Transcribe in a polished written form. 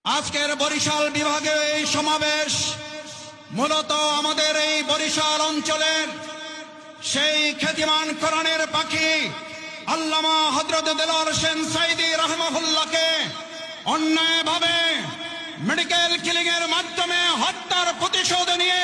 আজকের বরিশাল বিভাগে এই সমাবেশ মূলত আমাদের এই বরিশাল অঞ্চলের সেই খ্যাতিমান কোরআনের পাখি আল্লামা হযরত দেলোয়ার হোসেন সাঈদী রাহিমাহুল্লাহকে অন্যায়ভাবে মেডিকেল কিলিং এর মাধ্যমে হত্যার প্রতিশোধ নিয়ে